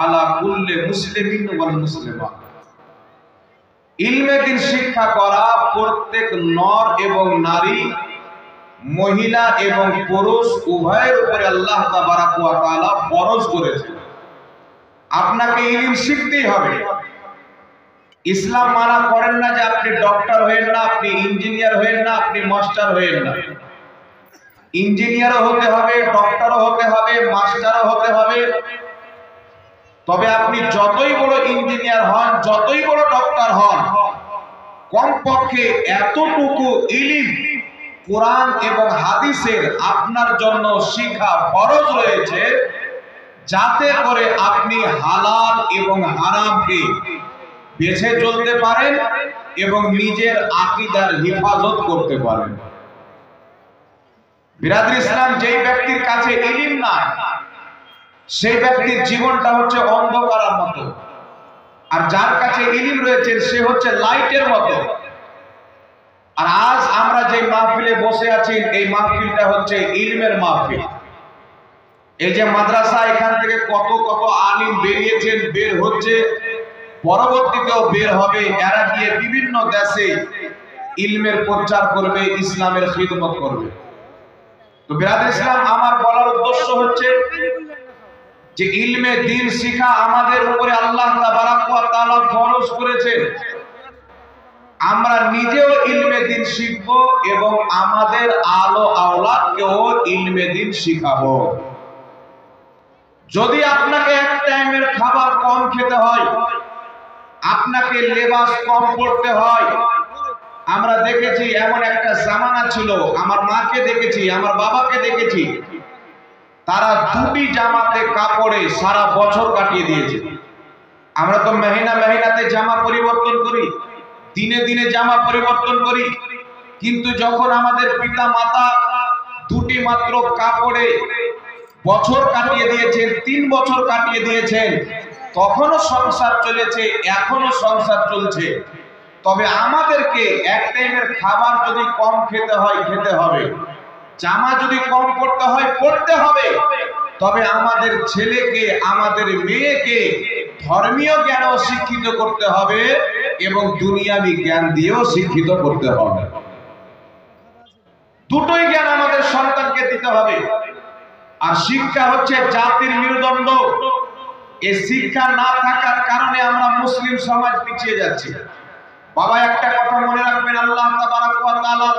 আলা কুল্লি মুসলিমিন ওয়াল মুসলিমাত। ইলমে দ্বীন শিক্ষা করা প্রত্যেক নর এবং নারী, মহিলা এবং পুরুষ উভয়ের উপরে আল্লাহ তাবারাক ওয়া তাআলা ফরজ করেছেন। আপনাকে ইলম শিখতেই হবে। ইসলাম মানা করেন না যে আপনি ডক্টর হয়েন না, আপনি ইঞ্জিনিয়ার হয়েন না, আপনি মাস্টার হয়েন না। ইঞ্জিনিয়ারও হতে হবে, ডক্টরও হতে হবে, মাস্টারও হতে হবে। তবে আপনি যতই বড় ইঞ্জিনিয়ার হন, যতই বড় ডক্টর হন, কমপক্ষে এতটুকু ইলম কোরআন এবং হাদিসের আপনার জন্য শিখা ফরজ রয়েছে, যাতে করে আপনি হালাল এবং হারামকে বেছে চলতে পারেন এবং নিজের আকীদার হেফাজত করতে পারেন। বিরাদর ইসলাম, যেই ব্যক্তির কাছে ইলম নাই, সেই ব্যক্তির জীবনটা হচ্ছে অন্ধকারের মতো, আর যার কাছে ইলম রয়েছে সে হচ্ছে লাইটের মতো। আর আজ আমরা যে মাহফিলে বসে আছি, এই মাহফিলটা হচ্ছে ইলমের মাহফিল। এই যে মাদ্রাসা, এখান থেকে কত কত আলিম বেরিয়েছেন, বের হচ্ছে, পরবর্তীতেও বের হবে। এরা গিয়ে বিভিন্ন দেশে ইলমের প্রচার করবে, ইসলামের খিদমত করবে। তো বিরাদর ইসলাম, আমার বলার উদ্দেশ্য হচ্ছে যে ইলমে দ্বীন শিখা আমাদের উপরে আল্লাহ তাবারাক ওয়া তাআলা ফরজ করেছেন। আমরা নিজেও ইলমে দ্বীন শিখব এবং আমাদের আলো আওলাদকেও ইলমে দ্বীন শিখাবো। যদি আপনাকে এক টাইমের খাবার কম খেতে হয়, আপনাকে লেবাস কম পড়তে হয়, আমরা দেখেছি এমন একটা জামানা ছিল, আমার মাকে দেখেছি, আমার বাবাকে দেখেছি, তারা দুটি জামাতে কাপড়ে সারা বছর কাটিয়ে দিয়েছে। আমরা তো মেহনাতে জামা পরিবর্তন করি, দিনে দিনে জামা পরিবর্তন করি, কিন্তু যখন আমাদের পিতা মাতা দুটি মাত্র কাপড়ে বছর কাটিয়ে দিয়েছেন, 3 বছর কাটিয়ে দিয়েছেন, তখনও সংসার চলেছে, এখনো সংসার চলছে। তবে আমাদেরকে এক টাইমের খাবার যদি কম খেতে হয়, খেতে হবে, জামা যদি কম পড়তে হয়, পড়তে হবে। তবে আমাদের ছেলেকে, আমাদের মেয়েকে ধর্মীয় জ্ঞানও শিক্ষিত করতে হবে এবং দুনিয়াবি জ্ঞান দিয়েও শিক্ষিত করতে হবে। দুটোই জ্ঞান আমাদের সন্তানকে দিতে হবে। আর শিক্ষা হচ্ছে জাতির মেরুদণ্ড। এই শিক্ষা না থাকার কারণে আমরা মুসলিম সমাজ পিছিয়ে যাচ্ছি। বাবা, একটা কথা মনে রাখবেন, আল্লাহ তাবারাক ওয়া তাআলা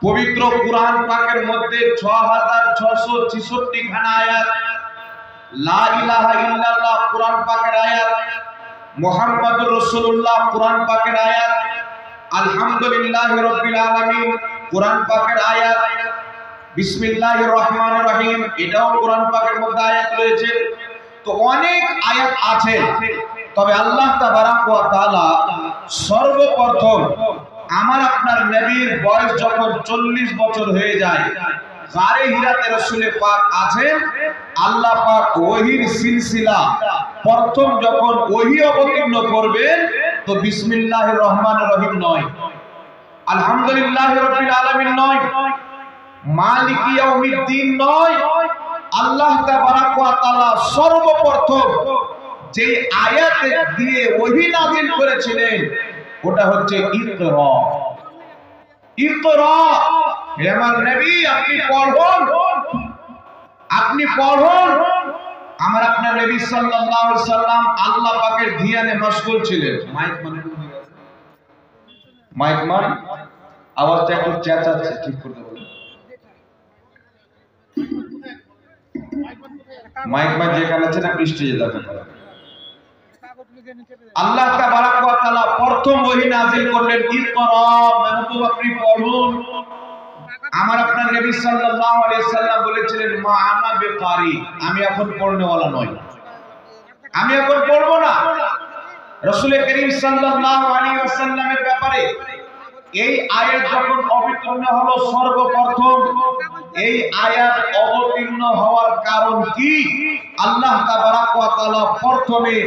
পবিত্র কুরআন পাকের মধ্যে 6666 খানা আয়াত, লা ইলাহা ইল্লাল্লাহ কুরআন পাকের আয়াত, মুহাম্মাদুর রাসূলুল্লাহ কুরআন পাকের আয়াত, আলহামদুলিল্লাহি রাব্বিল আলামিন কুরআন পাকের আয়াত, বিসমিল্লাহির রহমানির রহিম এটাও কুরআন পাকের মধ্যে আয়াত রয়েছে। তো অনেক আয়াত আছে। তবে আল্লাহ তাবারাক ওয়া তাআলা সর্বপ্রথম আমার আপনার নবীর বয়স যখন 40 বছর হয়ে যায়, গারে হিরাতে রাসূল পাক আছেন, আল্লাহ পাক ওহীর সিলসিলা প্রথম যখন ওহী অবতীর্ণ করবেন, তো বিসমিল্লাহির রহমানির রহিম নয়, আলহামদুলিল্লাহি রাব্বিল আলামিন নয়, মালিকি ইয়াউমিদ্দিন নয়। আল্লাহ তাবারাক ওয়া তাআলা সর্বপ্রথম যে আয়াত দিয়ে ওহী নাযিল করেছিলেন, ওটা হচ্ছে ইকরা। ইকরা, হে আমার নবী, আপনি পড়ুন, আপনি পড়ুন। আমার আপনার নবী সাল্লাল্লাহু আলাইহি সাল্লাম আল্লাহ পাকের ধ্যানে মশগুল ছিলেন। মাইক মানে আওয়াজটা একটু চেঁচাচ্ছে, ঠিক করতে বলুন। মাইক যেখানে আছে না, স্টেজে যাবেন। আল্লাহ তাবারাক ওয়া তাআলা প্রথম ওহী নাযিল করলেন, ইকরা, মাহবুব আপনি পড়ুন। আমার আপনার নবী সাল্লাল্লাহু আলাইহি সাল্লাম বলেছিলেন, মা আনা বিকারি, আমি এখন পড়নেওয়ালা নই, আমি এখন পড়বো না। রাসূল করিম সাল্লাল্লাহু আলাইহি ওয়াসাল্লামের ব্যাপারে এই আয়াত যখন অবতীর্ণ হলো, সর্বপ্রথম এই আয়াত অবতীর্ণ হওয়ার কারণ কি? আল্লাহ তাবারাক ওয়া তাআলা প্রথমে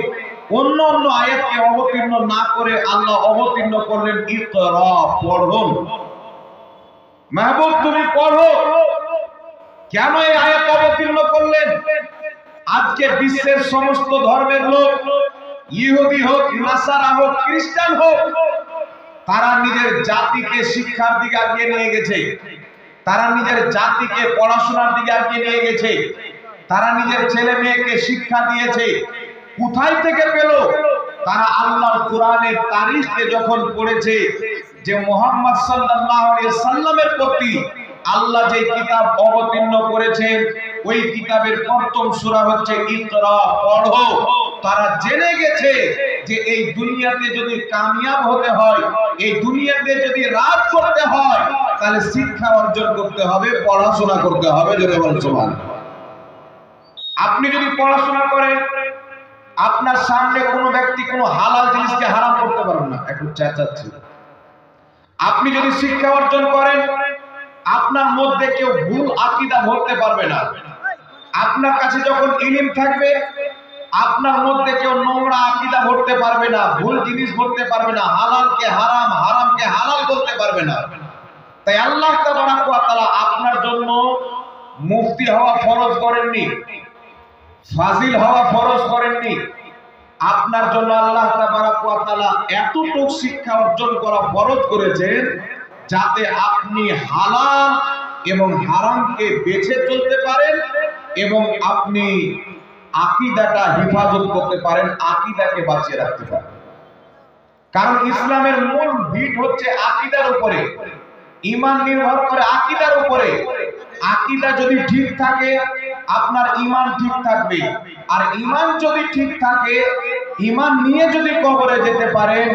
অন্য অন্য আয়াতকে অবতীর্ণ না করে আল্লাহ অবতীর্ণ করলেন, ইকরা, পড়ুন। মাহবুব তুমি পড়ো। কেন এই আয়াত অবতীর্ণ করলেন? আজকে বিশ্বের সমস্ত ধর্মের লোক, ইহুদি হোক, নাসারা হোক, খ্রিস্টান হোক, তারা নিজের জাতিকে শিক্ষার দিকে এগিয়ে নিয়ে গেছে, তারা নিজের জাতিকে পড়াশোনার দিকে এগিয়ে নিয়ে গেছে, তারা নিজের ছেলে মেয়েকে শিক্ষা দিয়েছে। কোথায় থেকে পেল? তারা আল্লাহর কোরআনের তারিখকে যখন পড়েছে যে মুহাম্মদ সাল্লাল্লাহু আলাইহি সাল্লামের প্রতি আল্লাহ যে কিতাব অবতীর্ণ করেছেন, ওই কিতাবের প্রথম সূরা হচ্ছে ইকরা, পড়ো। তারা জেনে গেছে যে এই দুনিয়াতে যদি কামিয়াব হতে হয়, এই দুনিয়াতে যদি রাজ করতে হয়, তাহলে শিক্ষা অর্জন করতে হবে, পড়াশোনা করতে হবে। জোরে বলুন সুবহানাল্লাহ। আপনি যদি পড়াশোনা করেন, আপনার সামনে কোনো ব্যক্তি কোনো হালাল জিনিসকে হারাম করতে পারবে না। এখন চেঁচাচ্ছি। আপনি যদি শিক্ষা অর্জন করেন, আপনার মধ্যে কেউ ভুল আকীদা ধরতে পারবে না। আপনার কাছে যখন ইলম থাকবে, আপনার মধ্যে কেউ নোংরা আকীদা ধরতে পারবে না, ভুল জিনিস ধরতে পারবে না, হালালকে হারাম, হারামকে হালাল বলতে পারবে না। তাই আল্লাহ তাবারক ওয়া তাআলা আপনার জন্য মুফতি হওয়া ফরজ করেননি, ফাজিল হওয়া ফরজ করেননি। আপনার জন্য আল্লাহ তাবারক ওয়া তাআলা এতটুকু শিক্ষা অর্জন করা ফরজ করেছেন যাতে আপনি হালাল এবং হারামকে বেছে চলতে পারেন এবং আপনি আকীদাটা হেফাজত করতে পারেন, আকীদাকে বাঁচিয়ে রাখতে পারেন। কারণ ইসলামের মূল ভিত হচ্ছে আকীদার উপরে, ঈমান নির্ভর করে আকীদার উপরে। আকীদা যদি ঠিক থাকে, আপনার ঈমান ঠিক থাকবে। আর ঈমান যদি ঠিক থাকে, ঈমান নিয়ে যদি কবরে যেতে পারেন,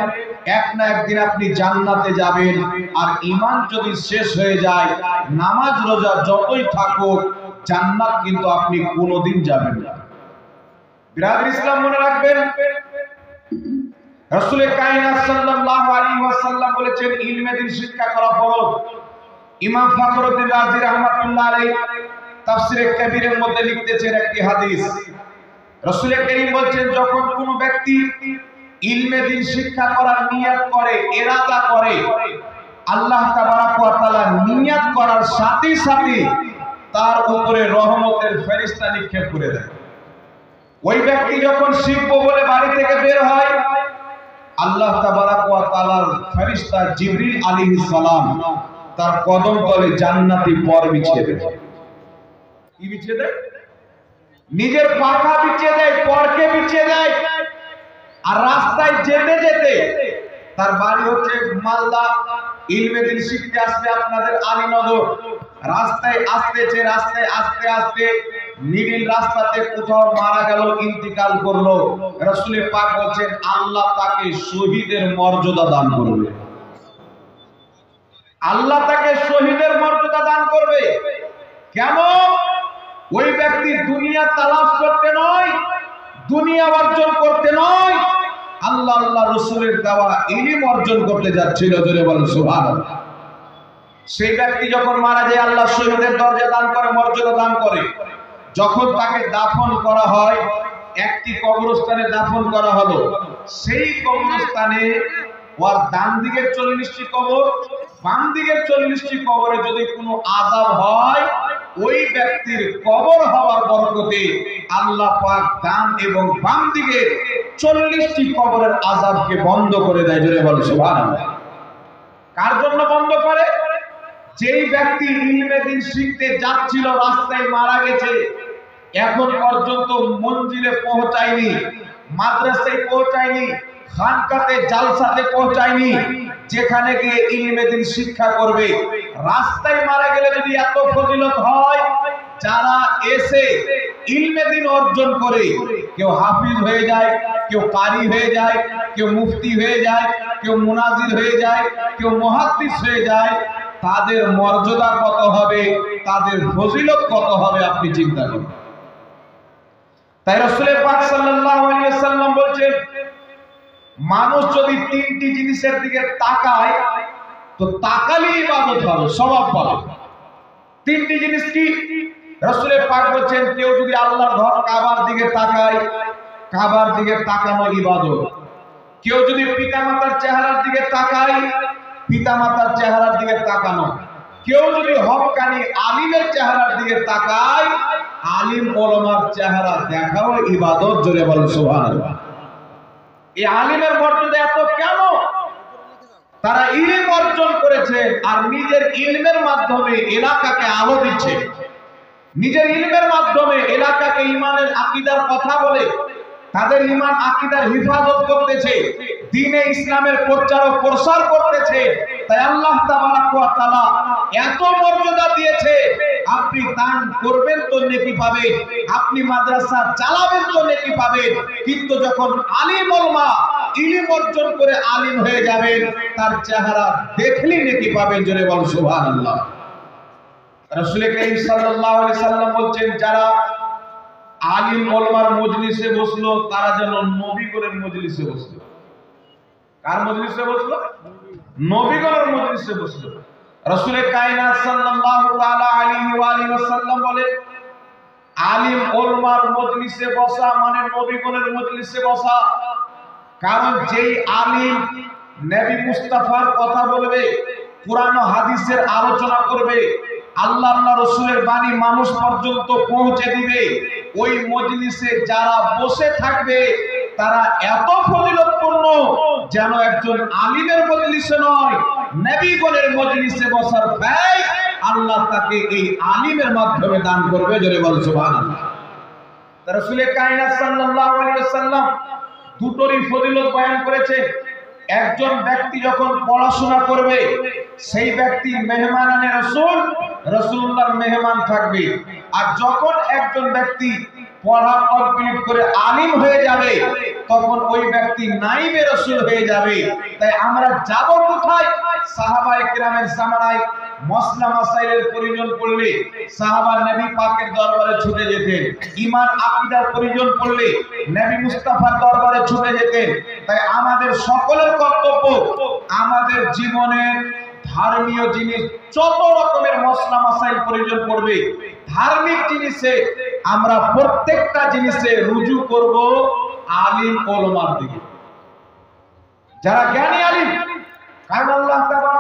এক না একদিন আপনি জান্নাতে যাবেন। আর ঈমান যদি শেষ হয়ে যায়, নামাজ রোজা যতই থাকুক, জান্নাত কিন্তু আপনি কোনোদিন যাবেন না। বিরাদর ইসলাম, মনে রাখবেন, রাসূল কায়নাত সাল্লাল্লাহু আলাইহি ওয়াসাল্লাম বলেছেন ইলমে দ্বীন শিক্ষা করা ফরজ। ইমাম ফখরুদ্দিন রাজি রাহমাতুল্লাহ আলাইহি তাফসীরে কবিরের মধ্যে লিখতেছেন একটি হাদিস। রাসূল কারীম বলেছেন, যখন কোনো ব্যক্তি ইলমে দ্বীন শিক্ষা করার নিয়ত করে, ইরাদা করে, আল্লাহ তাবারক ওয়া তাআলা নিয়ত করার সাথে সাথে তার উপরে রহমতের ফেরেশতা নিক্ষেপ করে দেয়। ওই ব্যক্তি যখন শিখবো বলে বাড়ি থেকে বের হয়, আল্লাহ তাবারক ওয়া তাআলার ফেরেশতা জিবরিল আলাইহিস সালাম তার কদম তলে জান্নাতি পর বিছিয়ে দেয়। কি বিছিয়ে দেয়? নিজের পাখা বিছিয়ে দেয়, পরকে বিছিয়ে দেয়। আর রাস্তায় যেতে যেতে, তার বাড়ি হচ্ছে মালদা, ইলমে দ্বীন শিখতে আসবে আপনাদের আলীনগর, রাস্তায় আসতেছে, রাস্তায় আস্তে আস্তে নিবিড় রাস্তাতে কোথাও মারা গেল, ইন্তিকাল করলো। রাসূল পাক বলেন আল্লাহ তাকে শহীদের মর্যাদা দান করবে। আল্লাহ তাকে শহীদের মর্যাদা দান করবে। কেন? ওই ব্যক্তি দুনিয়া তালাশ করতে নয়, দুনিয়া অর্জন করতে নয়, আল্লাহ আল্লাহ রাসূলের দেওয়া ইলম অর্জন করতে যাচ্ছিল। জোরে বলেন সুবহানাল্লাহ। সেই ব্যক্তি যখন মারা যায়, আল্লাহ শহীদের দরজা দান করে, মর্যাদা দান করে। যখন তাকে দাফন করা হয়, একটি কবরস্থানে দাফন করা হলো, সেই কবরস্থানে ওর ডান দিকের 40টি কবর, বাম দিকের 40টি কবরে যদি কোনো আযাব হয়, ওই ব্যক্তির কবর হওয়ার বরকতে আল্লাহ পাক ডান এবং বাম দিকে 40টি কবরের আযাবকে বন্ধ করে দেয়। জোরে বলো সুবহানাল্লাহ। কার জন্য বন্ধ করে? যেই ব্যক্তি ইলমে দ্বীন শিখতে যাচ্ছিল, রাস্তায় মারা গেছে, এখন পর্যন্ত মঞ্জিলে পৌঁছায়নি, মাদ্রাসায় পৌঁছায়নি, খানকাতে জালসাতে পৌঁছায়নি, যেখানে গিয়ে ইলমে দ্বীন শিক্ষা করবে। রাস্তায় মারা গেলে যদি এত ফজিলত হয়, যারা এসে ইলমে দ্বীন অর্জন করে, কেউ হাফিজ হয়ে যায়, কেউ কারি হয়ে যায়, কেউ মুফতি হয়ে যায়, কেউ মুনাজির হয়ে যায়, কেউ মুহাদ্দিস হয়ে যায়, তাদের মর্যাদা কত হবে, তাদের ফজিলত কত হবে, আপনি চিন্তা করুন। তাই রাসূল পাক সাল্লাল্লাহু আলাইহি ওয়াসাল্লাম বলেন, মানুষ যদি 3টি জিনিসের দিকে তাকায়, তো তাকালেই ইবাদত হবে, সওয়াব পাবে। 3টি জিনিস কি? রাসূল পাক বলেন, কেউ যদি আল্লাহর ঘর কাবার দিকে তাকায়, কাবার দিকে তাকানো ইবাদত। কেউ যদি পিতামাতার চেহারার দিকে তাকায়, পিতামাতার চেহারার দিকে তাকানো। কেউ যদি হক্কানি আলিমের চেহারার দিকে তাকায়, আলিম ওলামার চেহারা দেখাও ইবাদত, জোরে বলেন সুবহানাল্লাহ। এই আলিমের মর্যাদা এত কেন? তারা ইলম অর্জন করেছে আর নিজের ইলমের মাধ্যমে এলাকাকে আলো দিচ্ছে, নিজের ইলমের মাধ্যমে এলাকাকে ঈমানের আকীদার কথা বলে তাদের ঈমান আকীদার হিফাজত করতেছে, দ্বীনে ইসলামের প্রচার ও প্রসার করতেছে। তাই আল্লাহ তাবারক ওয়া তাআলা এত মর্যাদা দিয়েছে, আপনি দান করবেন তো নেকি পাবেন, আপনি মাদ্রাসা চালাবেন তো নেকি পাবেন, কিন্তু যখন আলিম ওলামা ইলম অর্জন করে আলিম হয়ে যাবেন, তার চেহারা দেখলেই নেকি পাবেন, জোরে বলেন সুবহানাল্লাহ। রাসূল করিম সাল্লাল্লাহু আলাইহি সাল্লাম বলেন, যারা আলিম ওলামার মজলিসে বসলো তারা যেন নবীগণের মজলিসে বসলো। কার মজলিসে বসলো? নবীগণের মজলিসে বসলো। রাসূল কায়নাত সাল্লাল্লাহু তাআলা আলাইহি ওয়া আলিহি ওয়াসাল্লাম বলে, আলিম ওলামার মজলিসে বসা মানে নবীগণের মজলিসে বসা। কারণ যেই আলিম নবী মুস্তাফার কথা বলবে, কুরআন ও হাদিসের আলোচনা করবে, আল্লাহ রাসূলের বাণী মানুষ পর্যন্ত পৌঁছে দিবে, ওই মজলিসে যারা বসে থাকবে তারা এত ফজিলতপূর্ণ যেন একজন আলিমের মজলিসে নয়, নবীগণের মজলিসে বসার ভাই আল্লাহ তাকে এই আলিমের মাধ্যমে দান করবে, জোরে বল সুবহানাল্লাহ। রাসূল কায়নাত সাল্লাল্লাহু আলাইহি ওয়াসাল্লাম দুটোরই ফজিলত বয়ান করেছে। একজন ব্যক্তি যখন পড়াশোনা করবে, সেই ব্যক্তি মেহমানানে রাসূল, রাসূলুল্লাহর মেহমান থাকবে। আর যখন একজন ব্যক্তি পড়া কমপ্লিট করে আলিম হয়ে যাবে, তখন ওই ব্যক্তি নাইবে রাসূল হয়ে যাবে। তাই আমরা যাব কোথায়? সাহাবায়ে কেরামের জামানায় মসলা মাসাইলের প্রয়োজন পড়লে সাহাবা নবী পাকের দরবারে ছুটে যেতেন, ঈমান আকীদার প্রয়োজন পড়লে নবী মুস্তাফার দরবারে ছুটে যেতেন। তাই আমাদের সকলের কর্তব্য, আমাদের জীবনের ধর্মীয় জিনিস যত রকমের মসলা মাসাইল প্রয়োজন পড়বে, ধার্মিক জিনিসে আমরা প্রত্যেকটা জিনিসে রুজু করব আলিম ওলামার দিকে, যারা জ্ঞানী আলিম। কারণ আল্লাহ তাআলা